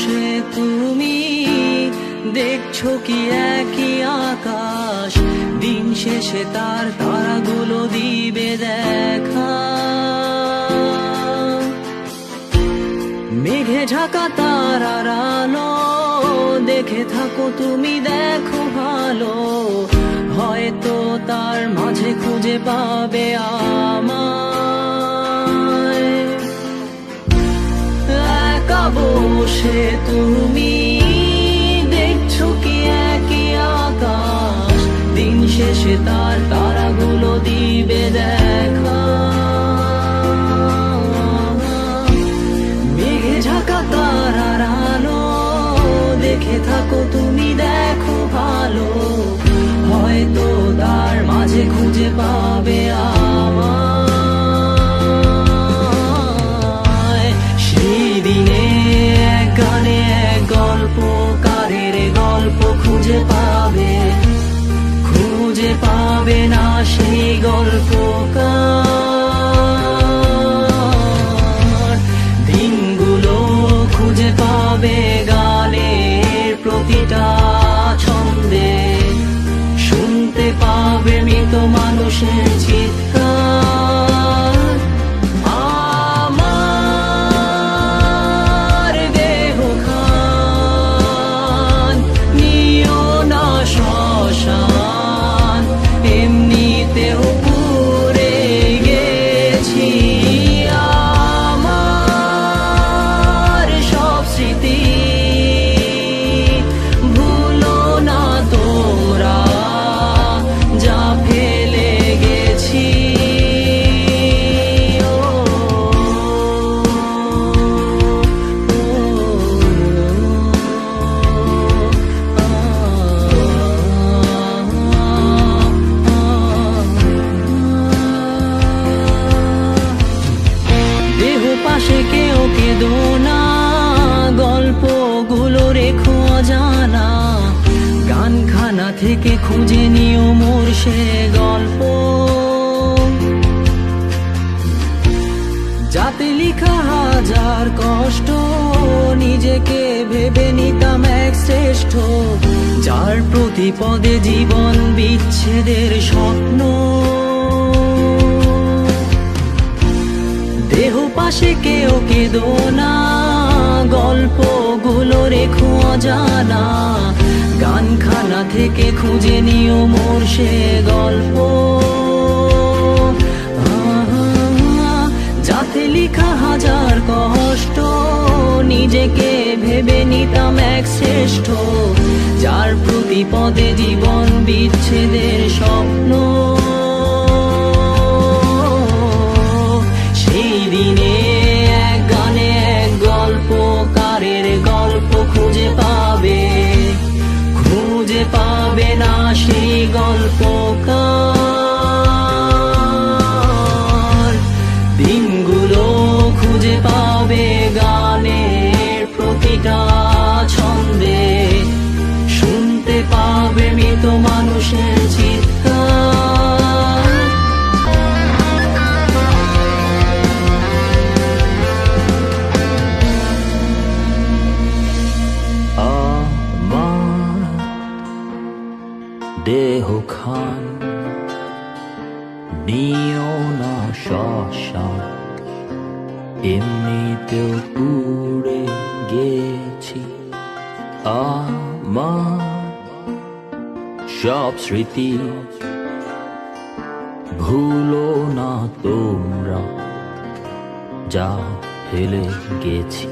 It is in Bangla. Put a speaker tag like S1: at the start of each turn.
S1: বসে তুমি দেখছো কি একই আকাশ, দিন শেষে তার তারাগুলো দিবে দেখা। মেঘে ঢাকা তারার আলো দেখে থাকো তুমি, দেখো ভালো, হয়তো তার মাঝে খুঁজে পাবে আমায়। একা বসে তুমি দেখছো কি একই আকাশ, দিন শেষে তার তারাগুলো দিবে দেখা। মেঘে ঢাকা তারার আলো দেখে থাকো তুমি, দেখো ভালো, হয়তো তার মাঝে খুঁজে পাবে আমায়। সেই দিনে এক গানে এক গল্পকারের গল্প খুঁজে পাবে, খুঁজে পাবে না সেই গল্পকার। দিনগুলো খুঁজে পাবে গানের প্রতিটা ছন্দে, শুনতে পাবে মৃত মানুষের চিৎকার। আমার দেহ খান নিও না শ্মশান, এমনিতেও পুড়ে গেছি। আমার সব স্মৃতি ভুলো না তোমরা, যা ফেলে গেছি। দেহ পাশে কেউ কেঁদো না, গল্পগুলো রেখো অজানা, গানখানা থেকে খুঁজে নিও মোর সে গল্প, যাতে লিখা হাজার কষ্ট নিজেকে ভেবে নিতাম এক শ্রেষ্ঠ, যার প্রতি পদে জীবন বিচ্ছেদের স্বপ্ন। দেহ পাশে কেউ কেঁদো না, গল্পগুলো রেখো অজানা, গানখানা থেকে খুঁজে নিও মোর সে গল্প, যাতে লিখা হাজার কষ্ট নিজেকে ভেবে নিতাম এক শ্রেষ্ঠ, যার প্রতি পদে জীবন বিচ্ছেদের স্বপ্ন। সেই দিনে এক গানে এক গল্পকারের গল্প খুঁজে পাবে, খুঁজে পাবে না সেই গল্পকার। দিনগুলো খুঁজে পাবে গানের প্রতিটা ছন্দে, শুনতে পাবে মৃত মানুষের চিৎকার। আমার দেহ খান নিও না শ্মশান, এমনিতেও পুড়ে গেছি। আমার সব স্মৃতি ভুলো না তোমরা, যা ফেলে গেছি।